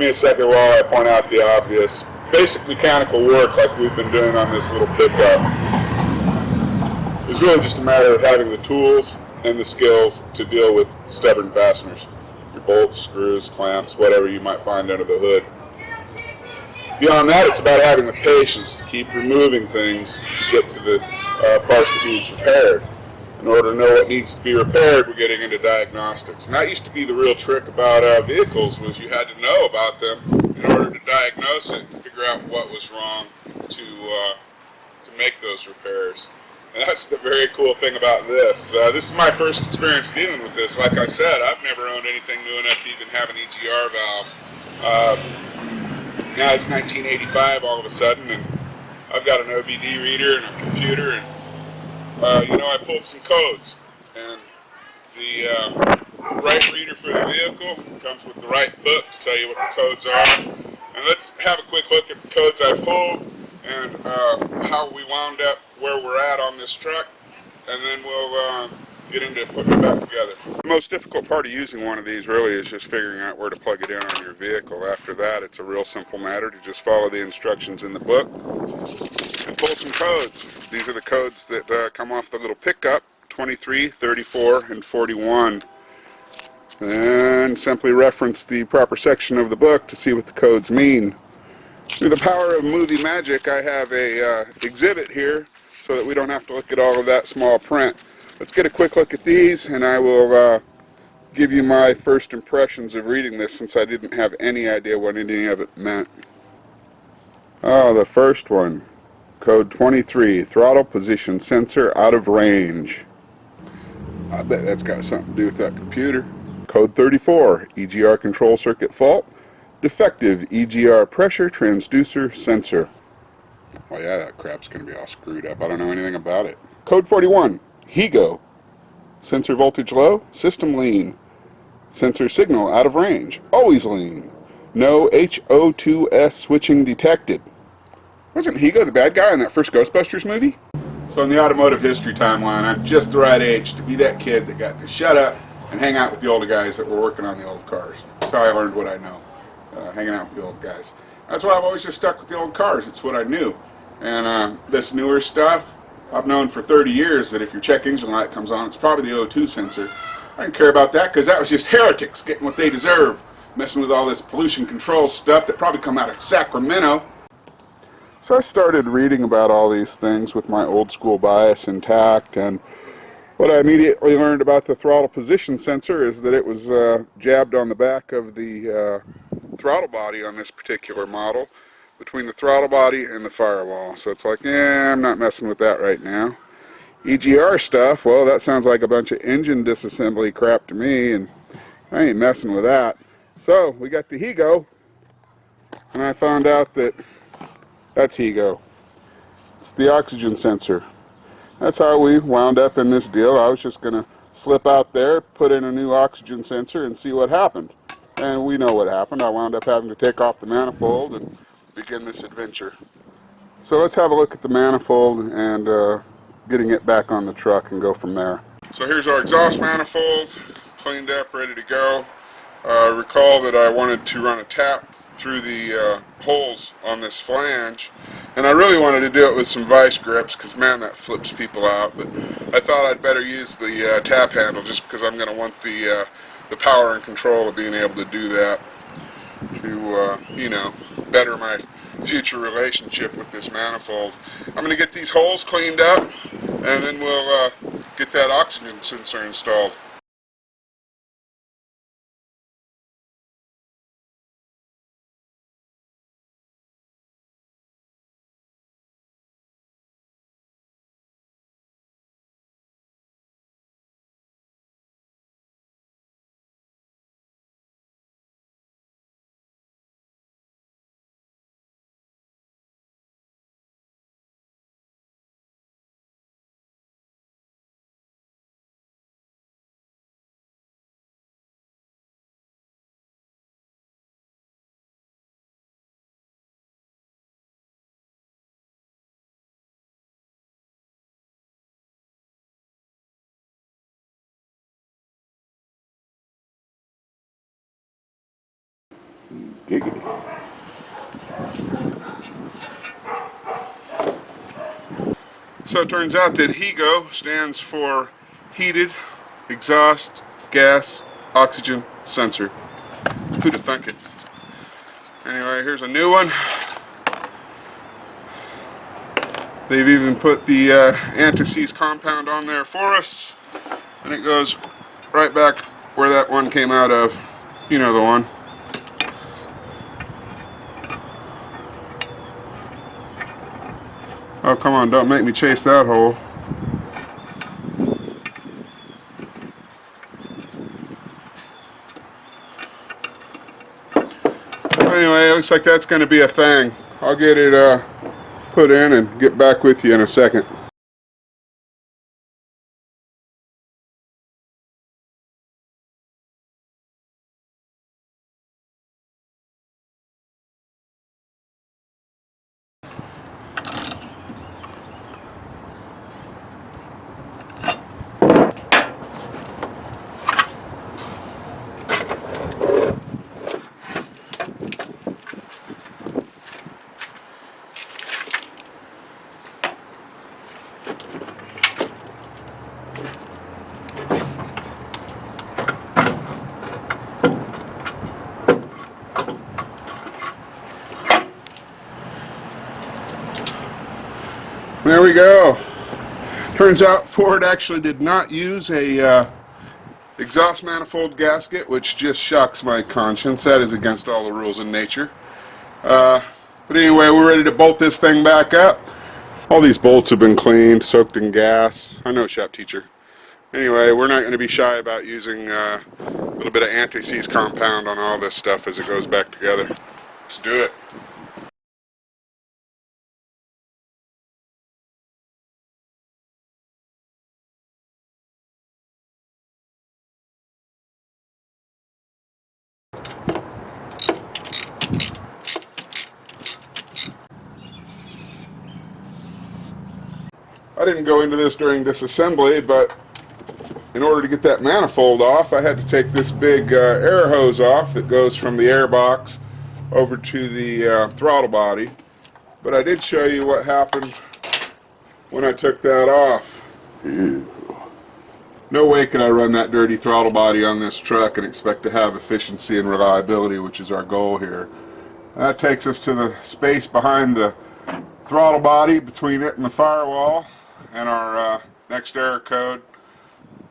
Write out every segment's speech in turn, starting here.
me a second while I point out the obvious. Basic mechanical work like we've been doing on this little pickup is really just a matter of having the tools and the skills to deal with stubborn fasteners. Your bolts, screws, clamps, whatever you might find under the hood. Beyond that, it's about having the patience to keep removing things to get to the part that needs repaired. In order to know what needs to be repaired, we're getting into diagnostics. And that used to be the real trick about vehicles, was you had to know about them in order to diagnose it, to figure out what was wrong, to make those repairs. And that's the very cool thing about this. This is my first experience dealing with this. Like I said, I've never owned anything new enough to even have an EGR valve. Now it's 1985 all of a sudden, and I've got an OBD reader and a computer, and I pulled some codes, and the right reader for the vehicle comes with the right book to tell you what the codes are. And let's have a quick look at the codes I pulled and how we wound up where we're at on this truck, and then we'll get into putting it back together. The most difficult part of using one of these really is just figuring out where to plug it in on your vehicle. After that, it's a real simple matter to just follow the instructions in the book and pull some codes. These are the codes that come off the little pickup: 23, 34, and 41. And simply reference the proper section of the book to see what the codes mean. Through the power of movie magic, I have a exhibit here so that we don't have to look at all of that small print. Let's get a quick look at these, and I will give you my first impressions of reading this, since I didn't have any idea what any of it meant. Oh, the first one. Code 23, throttle position sensor out of range. I bet that's got something to do with that computer. Code 34, EGR control circuit fault, defective EGR pressure transducer sensor. Well, yeah, that crap's going to be all screwed up. I don't know anything about it. Code 41, HEGO, sensor voltage low, system lean, sensor signal out of range, always lean, no HO2S switching detected. Wasn't HEGO the bad guy in that first Ghostbusters movie? So in the automotive history timeline, I'm just the right age to be that kid that got to shut up and hang out with the older guys that were working on the old cars. That's how I learned what I know, hanging out with the old guys. That's why I've always just stuck with the old cars. It's what I knew. And this newer stuff, I've known for 30 years that if your check engine light comes on, it's probably the O2 sensor. I didn't care about that because that was just heretics getting what they deserve, messing with all this pollution control stuff that probably come out of Sacramento. So I started reading about all these things with my old school bias intact, and what I immediately learned about the throttle position sensor is that it was jabbed on the back of the throttle body on this particular model, between the throttle body and the firewall. So it's like, I'm not messing with that right now. EGR stuff, well, that sounds like a bunch of engine disassembly crap to me, and I ain't messing with that. So we got the HEGO, and I found out that that's HEGO. It's the oxygen sensor. That's how we wound up in this deal. I was just going to slip out there, put in a new oxygen sensor, and see what happened. And we know what happened. I wound up having to take off the manifold and begin this adventure. So let's have a look at the manifold and getting it back on the truck and go from there. So here's our exhaust manifold, cleaned up, ready to go. Recall that I wanted to run a tap through the holes on this flange, and I really wanted to do it with some vice grips because, man, that flips people out. But I thought I'd better use the tap handle, just because I'm going to want the power and control of being able to do that to better my future relationship with this manifold. I'm going to get these holes cleaned up, and then we'll get that oxygen sensor installed. Giggity. So it turns out that HEGO stands for Heated Exhaust Gas Oxygen Sensor. Who'd have thunk it? Anyway, here's a new one. They've even put the anti-seize compound on there for us, and it goes right back where that one came out of. You know the one. Oh, come on, don't make me chase that hole. Anyway, it looks like that's going to be a thing. I'll get it put in and get back with you in a second. There we go. Turns out Ford actually did not use a exhaust manifold gasket, which just shocks my conscience. That is against all the rules in nature. But anyway, we're ready to bolt this thing back up. All these bolts have been cleaned, soaked in gas. I know, shop teacher. Anyway, we're not going to be shy about using a little bit of anti-seize compound on all this stuff as it goes back together. Let's do it. I didn't go into this during disassembly, but in order to get that manifold off, I had to take this big air hose off that goes from the air box over to the throttle body. But I did show you what happened when I took that off. Ew. No way can I run that dirty throttle body on this truck and expect to have efficiency and reliability, which is our goal here. That takes us to the space behind the throttle body, between it and the firewall, and our next error code,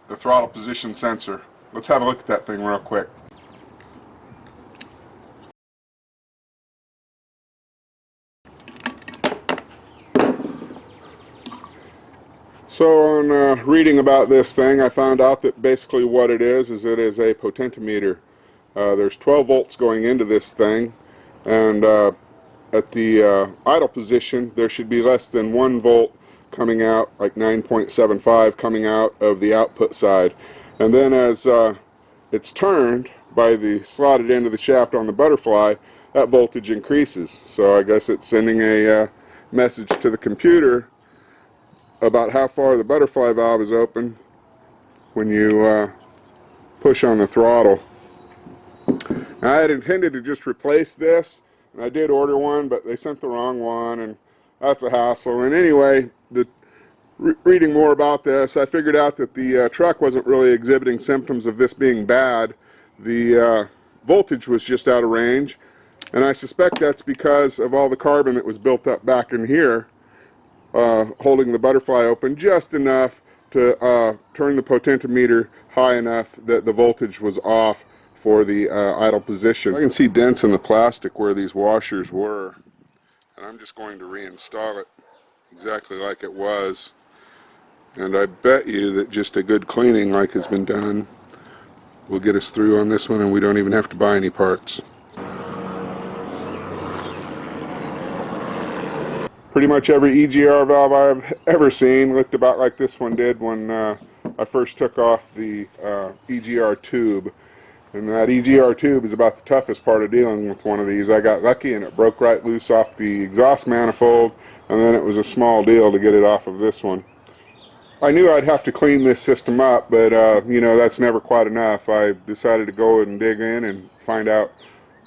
the throttle position sensor. Let's have a look at that thing real quick. So on reading about this thing, I found out that basically what it is it is a potentiometer. There's 12 volts going into this thing, and at the idle position there should be less than 1 volt coming out, like 9.75 coming out of the output side. And then as it's turned by the slotted end of the shaft on the butterfly, that voltage increases. So I guess it's sending a message to the computer about how far the butterfly valve is open when you push on the throttle. Now, I had intended to just replace this, and I did order one, but they sent the wrong one, and that's a hassle. And anyway, reading more about this, I figured out that the truck wasn't really exhibiting symptoms of this being bad. The voltage was just out of range, and I suspect that's because of all the carbon that was built up back in here, holding the butterfly open just enough to turn the potentiometer high enough that the voltage was off for the idle position. I can see dents in the plastic where these washers were, and I'm just going to reinstall it exactly like it was. And I bet you that just a good cleaning like has been done will get us through on this one, and we don't even have to buy any parts. Pretty much every EGR valve I've ever seen looked about like this one did when I first took off the EGR tube. And that EGR tube is about the toughest part of dealing with one of these. I got lucky and it broke right loose off the exhaust manifold, and then it was a small deal to get it off of this one. I knew I'd have to clean this system up, but you know, that's never quite enough. I decided to go and dig in and find out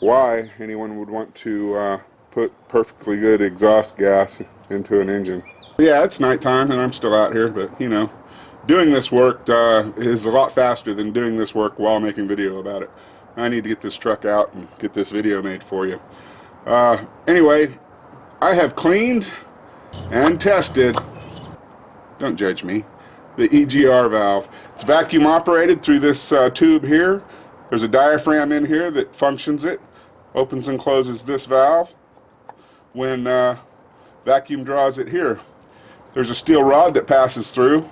why anyone would want to put perfectly good exhaust gas into an engine. Yeah, it's nighttime and I'm still out here, but you know, doing this work is a lot faster than doing this work while making video about it. I need to get this truck out and get this video made for you. Anyway, I have cleaned and tested, don't judge me, the EGR valve. It's vacuum operated through this tube here. There's a diaphragm in here that functions it, opens and closes this valve when vacuum draws it here. There's a steel rod that passes through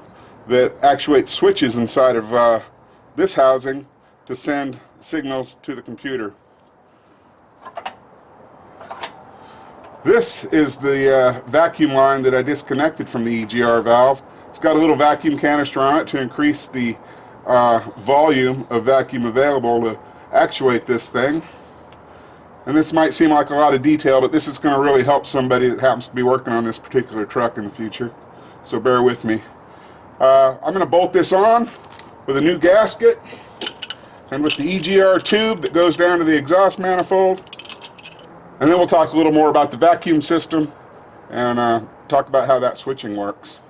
that actuates switches inside of this housing to send signals to the computer. This is the vacuum line that I disconnected from the EGR valve. It's got a little vacuum canister on it to increase the volume of vacuum available to actuate this thing. And this might seem like a lot of detail, but this is going to really help somebody that happens to be working on this particular truck in the future. So bear with me. I'm going to bolt this on with a new gasket and with the EGR tube that goes down to the exhaust manifold. And then we'll talk a little more about the vacuum system and talk about how that switching works.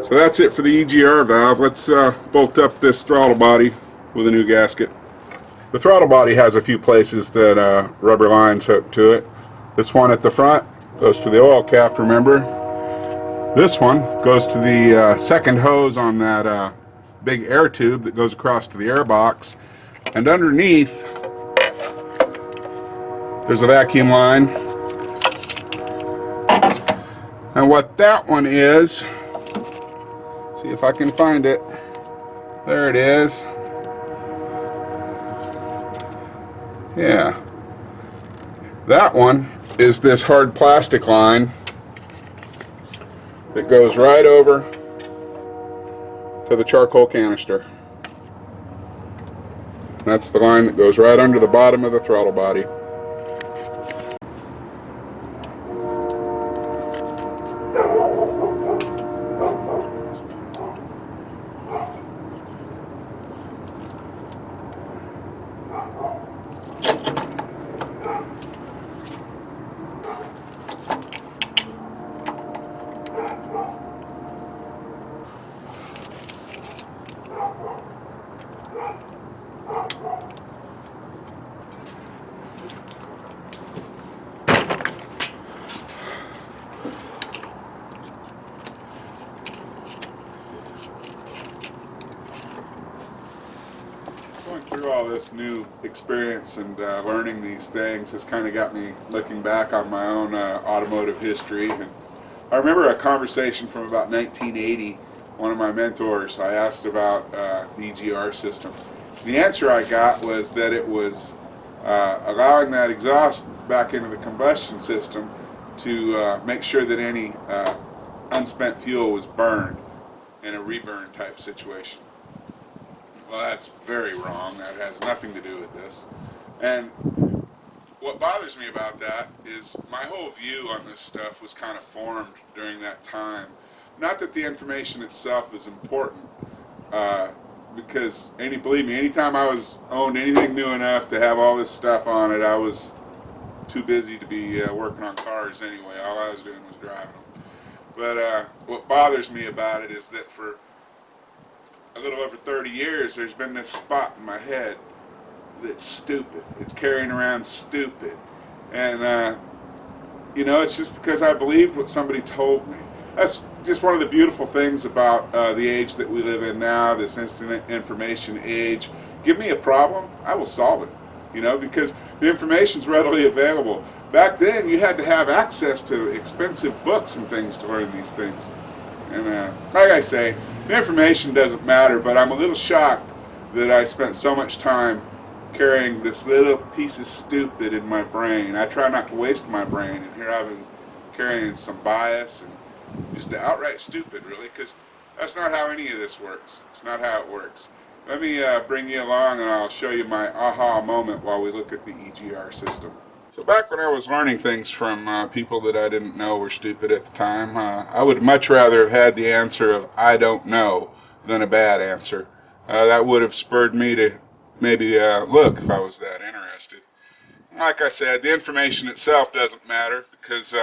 So that's it for the EGR valve. Let's bolt up this throttle body with a new gasket. The throttle body has a few places that rubber lines hook to it. This one at the front goes to the oil cap, remember. This one goes to the second hose on that big air tube that goes across to the air box. And underneath, there's a vacuum line. And what that one is, see if I can find it. There it is. Yeah. That one is this hard plastic line that goes right over to the charcoal canister. That's the line that goes right under the bottom of the throttle body. Going through all this new experience and learning these things has kind of got me looking back on my own automotive history. And I remember a conversation from about 1980. One of my mentors, I asked about the EGR system. The answer I got was that it was allowing that exhaust back into the combustion system to make sure that any unspent fuel was burned in a reburn type situation. Well, that's very wrong. That has nothing to do with this. And what bothers me about that is my whole view on this stuff was kind of formed during that time. Not that the information itself is important, because believe me, anytime I owned anything new enough to have all this stuff on it, I was too busy to be working on cars anyway. All I was doing was driving them. But what bothers me about it is that for a little over 30 years, there's been this spot in my head that's stupid. It's carrying around stupid. And, you know, it's just because I believed what somebody told me. That's just one of the beautiful things about the age that we live in now, this instant information age. Give me a problem, I will solve it. You know, because the information's readily available. Back then, you had to have access to expensive books and things to learn these things. And like I say, the information doesn't matter, but I'm a little shocked that I spent so much time carrying this little piece of stupid in my brain. I try not to waste my brain, and here I've been carrying some bias and just outright stupid, really, because that's not how any of this works. It's not how it works. Let me bring you along, and I'll show you my aha moment while we look at the EGR system. So back when I was learning things from people that I didn't know were stupid at the time, I would much rather have had the answer of "I don't know" than a bad answer. That would have spurred me to maybe look if I was that interested. Like I said, the information itself doesn't matter because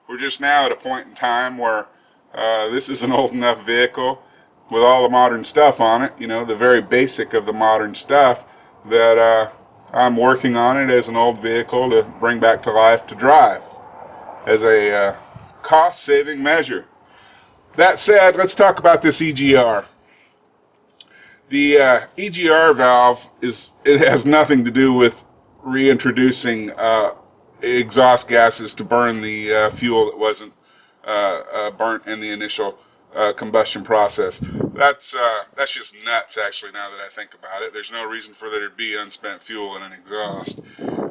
we're just now at a point in time where this is an old enough vehicle with all the modern stuff on it, you know, the very basic of the modern stuff, that I'm working on it as an old vehicle to bring back to life to drive as a cost-saving measure. That said, let's talk about this EGR. The EGR valve it has nothing to do with reintroducing exhaust gases to burn the fuel that wasn't burnt in the initial combustion process. That's just nuts, actually, now that I think about it. There's no reason for there to be unspent fuel in an exhaust.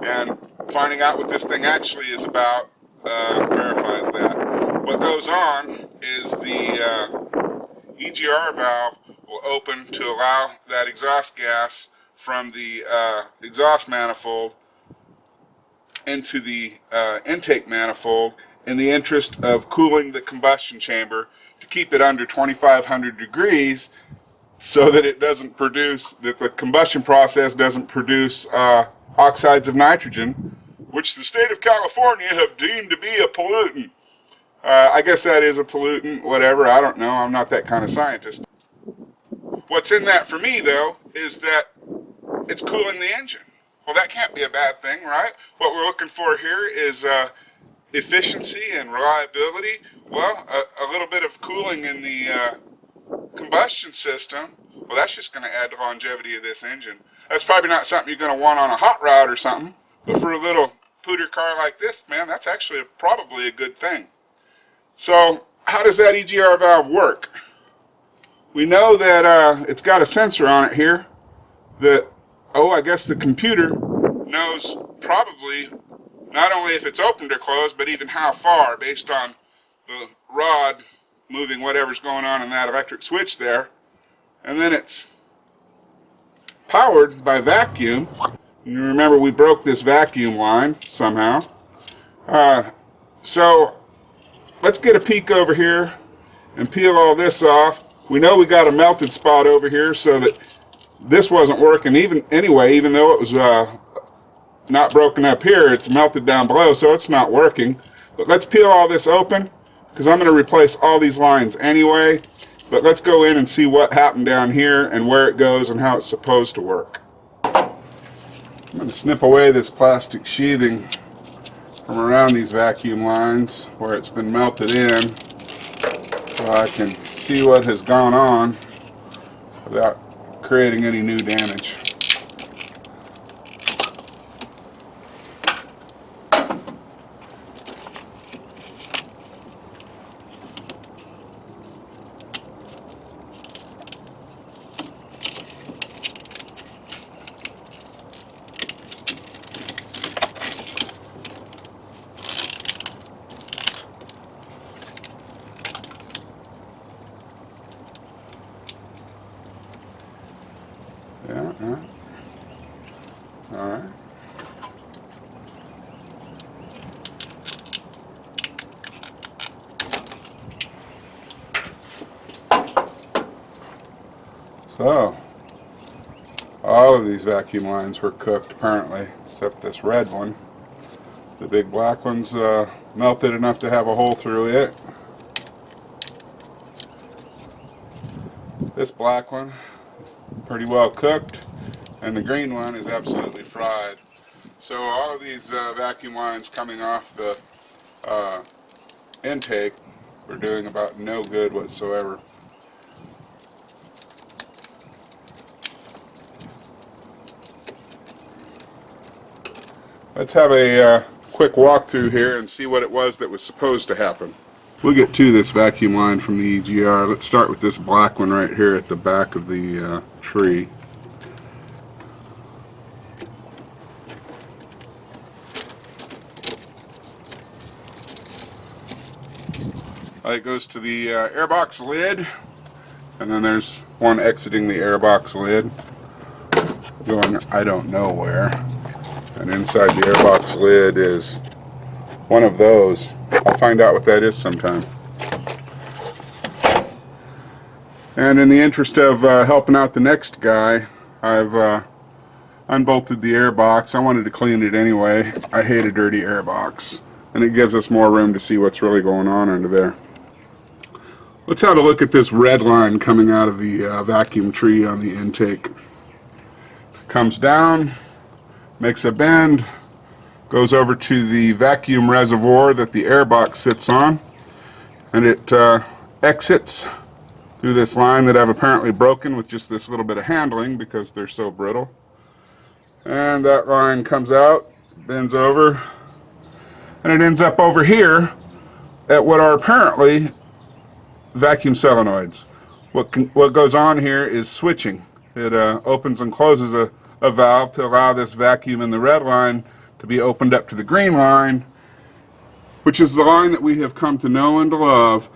And finding out what this thing actually is about verifies that. What goes on is the EGR valve will open to allow that exhaust gas from the exhaust manifold into the intake manifold in the interest of cooling the combustion chamber to keep it under 2,500 degrees so that it doesn't produce, that the combustion process doesn't produce oxides of nitrogen, which the state of California have deemed to be a pollutant. I guess that is a pollutant, whatever, I don't know, I'm not that kind of scientist. What's in that for me, though, is that it's cooling the engine. Well, that can't be a bad thing, right? What we're looking for here is efficiency and reliability. Well, a little bit of cooling in the combustion system, well, that's just going to add to longevity of this engine. That's probably not something you're going to want on a hot rod or something, but for a little pooter car like this, man, that's actually probably a good thing. So, how does that EGR valve work? We know that it's got a sensor on it here that, I guess the computer knows probably not only if it's opened or closed, but even how far, based on the rod moving whatever's going on in that electric switch there. And then it's powered by vacuum. You remember we broke this vacuum line somehow. So let's get a peek over here and peel all this off. We know we got a melted spot over here, so that this wasn't working even though it was not broken up here, it's melted down below, so it's not working. But let's peel all this open, because I'm going to replace all these lines anyway. But let's go in and see what happened down here and where it goes and how it's supposed to work. I'm going to snip away this plastic sheathing from around these vacuum lines where it's been melted in, so I can see what has gone on without creating any new damage. Yeah. All right. So, all of these vacuum lines were cooked apparently, except this red one. The big black one's melted enough to have a hole through it. This black one, pretty well cooked, and the green one is absolutely fried. So all of these vacuum lines coming off the intake were doing about no good whatsoever. Let's have a quick walkthrough here and see what it was that was supposed to happen. We'll get to this vacuum line from the EGR. Let's start with this black one right here at the back of the tree. It goes to the airbox lid, and then there's one exiting the airbox lid, going I don't know where. And inside the airbox lid is one of those. I'll find out what that is sometime. And in the interest of helping out the next guy, I've unbolted the airbox. I wanted to clean it anyway. I hate a dirty airbox, and it gives us more room to see what's really going on under there. Let's have a look at this red line coming out of the vacuum tree on the intake. Comes down, makes a bend, goes over to the vacuum reservoir that the airbox sits on, and it exits through this line that I've apparently broken with just this little bit of handling because they're so brittle. And that line comes out, bends over, and it ends up over here at what are apparently vacuum solenoids. What goes on here is switching. It opens and closes a valve to allow this vacuum in the red line to be opened up to the green line, which is the line that we have come to know and to love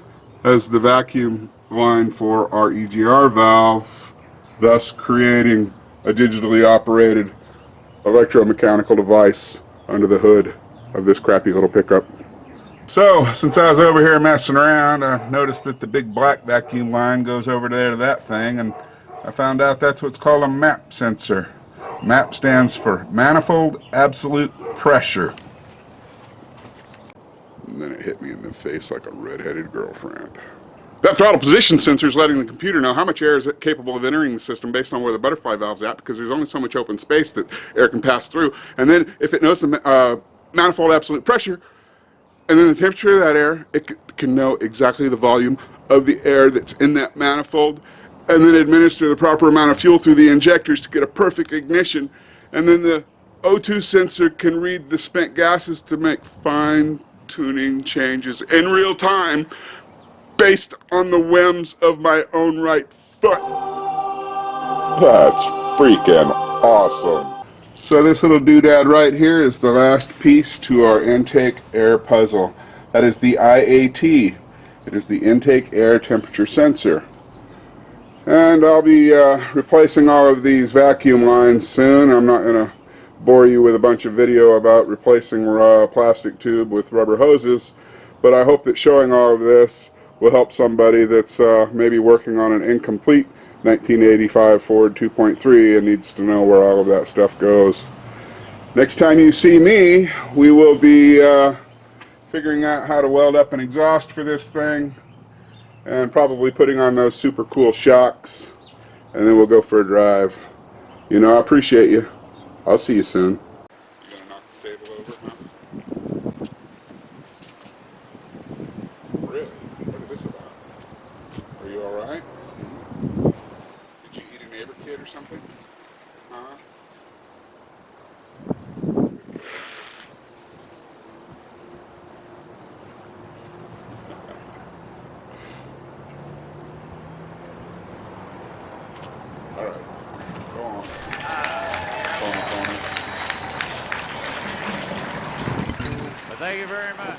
as the vacuum line for our EGR valve, thus creating a digitally operated electromechanical device under the hood of this crappy little pickup. So, since I was over here messing around, I noticed that the big black vacuum line goes over there to that thing, and I found out that's what's called a MAP sensor. MAP stands for Manifold Absolute Pressure. And then it hit me in the face like a red-headed girlfriend. That throttle position sensor is letting the computer know how much air is capable of entering the system based on where the butterfly valve's at, because there's only so much open space that air can pass through. And then if it knows the manifold absolute pressure, and then the temperature of that air, it can know exactly the volume of the air that's in that manifold, and then administer the proper amount of fuel through the injectors to get a perfect ignition. And then the O2 sensor can read the spent gases to make fine-tuning changes in real time based on the whims of my own right foot. That's freaking awesome. So this little doodad right here is the last piece to our intake air puzzle. That is the IAT. It is the intake air temperature sensor. And I'll be replacing all of these vacuum lines soon. I'm not going to bore you with a bunch of video about replacing a plastic tube with rubber hoses, but I hope that showing all of this will help somebody that's maybe working on an incomplete 1985 Ford 2.3 and needs to know where all of that stuff goes. Next time you see me, we will be figuring out how to weld up an exhaust for this thing, and probably putting on those super cool shocks, and then we'll go for a drive. You know, I appreciate you. I'll see you soon. You gonna knock the table over, huh? Really? What is this about? Are you alright? Did you eat a neighbor kid or something? Huh? Alright. Go on. Well, thank you very much.